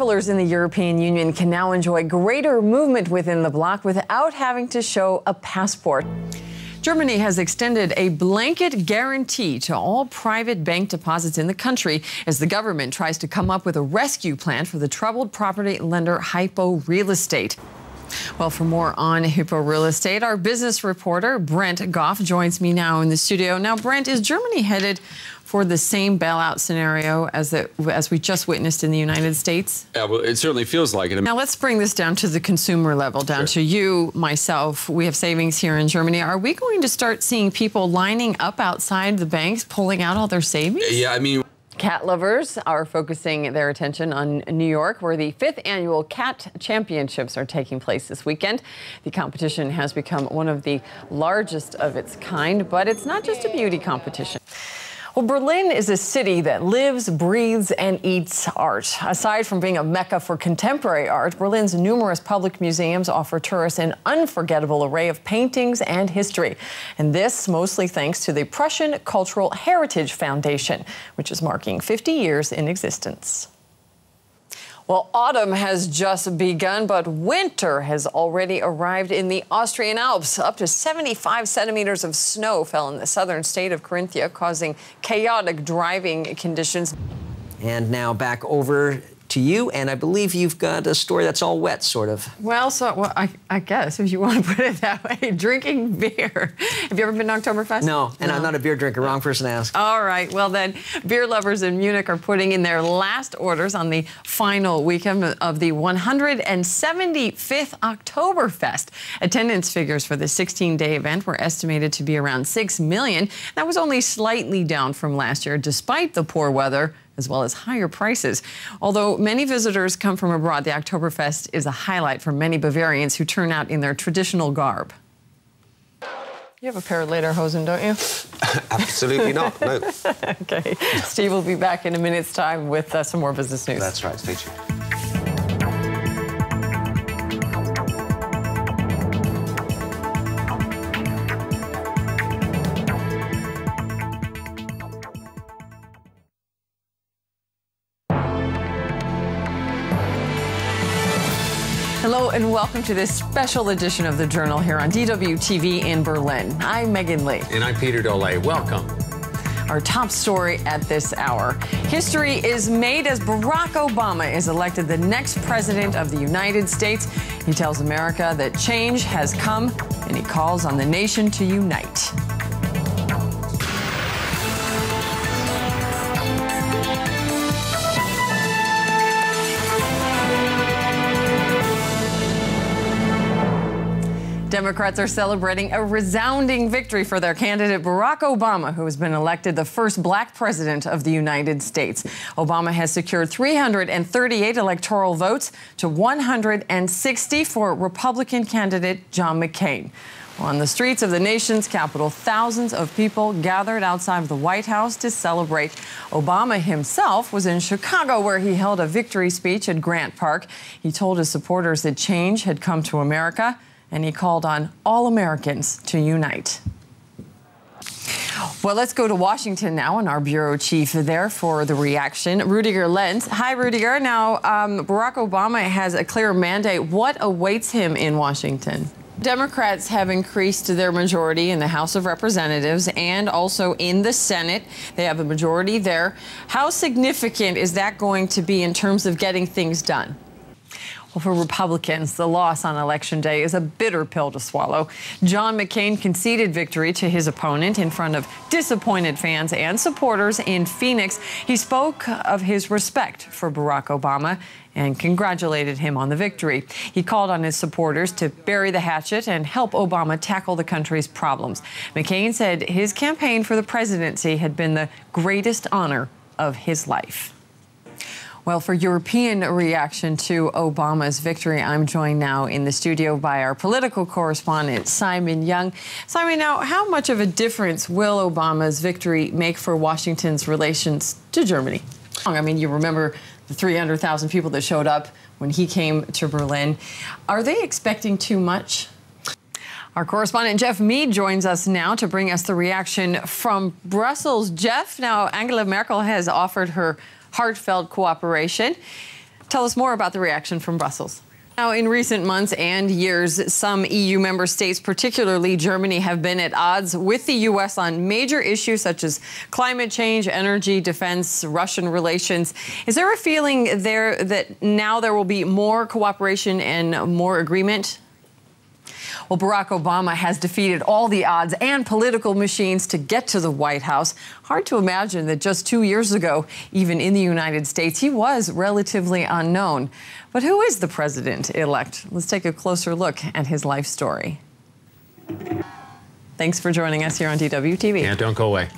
travelers in the European Union can now enjoy greater movement within the bloc without having to show a passport. Germany has extended a blanket guarantee to all private bank deposits in the country as the government tries to come up with a rescue plan for the troubled property lender Hypo Real Estate. Well, for more on Hypo Real Estate, our business reporter Brent Goff joins me now in the studio. Now, Brent, is Germany headed for the same bailout scenario as we just witnessed in the United States? Yeah, well, it certainly feels like it. Now, let's bring this down to the consumer level, down to you, myself. We have savings here in Germany. Are we going to start seeing people lining up outside the banks, pulling out all their savings? Yeah, I mean... Cat lovers are focusing their attention on New York, where the 5th annual Cat Championships are taking place this weekend. The competition has become one of the largest of its kind, but it's not just a beauty competition. Well, Berlin is a city that lives, breathes, and eats art. Aside from being a mecca for contemporary art, Berlin's numerous public museums offer tourists an unforgettable array of paintings and history. And this mostly thanks to the Prussian Cultural Heritage Foundation, which is marking 50 years in existence. Well, autumn has just begun, but winter has already arrived in the Austrian Alps. Up to 75 centimeters of snow fell in the southern state of Carinthia, causing chaotic driving conditions. And now back over to you, and I believe you've got a story that's all wet, sort of. Well, I guess, if you want to put it that way, drinking beer. Have you ever been to Oktoberfest? No, and I'm not a beer drinker. Wrong person to ask. All right, well then, beer lovers in Munich are putting in their last orders on the final weekend of the 175th Oktoberfest. Attendance figures for the 16-day event were estimated to be around 6 million. That was only slightly down from last year, despite the poor weather, as well as higher prices. Although many visitors come from abroad, the Oktoberfest is a highlight for many Bavarians who turn out in their traditional garb. You have a pair of lederhosen, don't you? Absolutely not, no. Okay. Steve will be back in a minute's time with some more business news. That's right, stay tuned. Hello and welcome to this special edition of The Journal here on DW TV in Berlin. I'm Meggin Leigh. And I'm Peter Dole. Welcome. Our top story at this hour. History is made as Barack Obama is elected the next president of the United States. He tells America that change has come and he calls on the nation to unite. Democrats are celebrating a resounding victory for their candidate, Barack Obama, who has been elected the first black president of the United States. Obama has secured 338 electoral votes to 160 for Republican candidate John McCain. On the streets of the nation's capital, thousands of people gathered outside of the White House to celebrate. Obama himself was in Chicago, where he held a victory speech at Grant Park. He told his supporters that change had come to America, and he called on all Americans to unite. Well, let's go to Washington now, and our bureau chief there for the reaction, Rudiger Lenz. Hi, Rudiger. Now, Barack Obama has a clear mandate. What awaits him in Washington? Democrats have increased their majority in the House of Representatives and also in the Senate. They have a majority there. How significant is that going to be in terms of getting things done? Well, for Republicans, the loss on Election Day is a bitter pill to swallow. John McCain conceded victory to his opponent in front of disappointed fans and supporters in Phoenix. He spoke of his respect for Barack Obama and congratulated him on the victory. He called on his supporters to bury the hatchet and help Obama tackle the country's problems. McCain said his campaign for the presidency had been the greatest honor of his life. Well, for European reaction to Obama's victory, I'm joined now in the studio by our political correspondent, Simon Young. Simon, now, how much of a difference will Obama's victory make for Washington's relations to Germany? I mean, you remember the 300,000 people that showed up when he came to Berlin. Are they expecting too much? Our correspondent Jeff Mead joins us now to bring us the reaction from Brussels. Jeff, now Angela Merkel has offered her heartfelt cooperation. tell us more about the reaction from Brussels. Now, in recent months and years, some EU member states, particularly Germany, have been at odds with the U.S. on major issues such as climate change, energy, defense, Russian relations. Is there a feeling there that now there will be more cooperation and more agreement? Well, Barack Obama has defeated all the odds and political machines to get to the White House. Hard to imagine that just 2 years ago, even in the United States, he was relatively unknown. But who is the president-elect? Let's take a closer look at his life story. Thanks for joining us here on DW TV. Yeah, don't go away.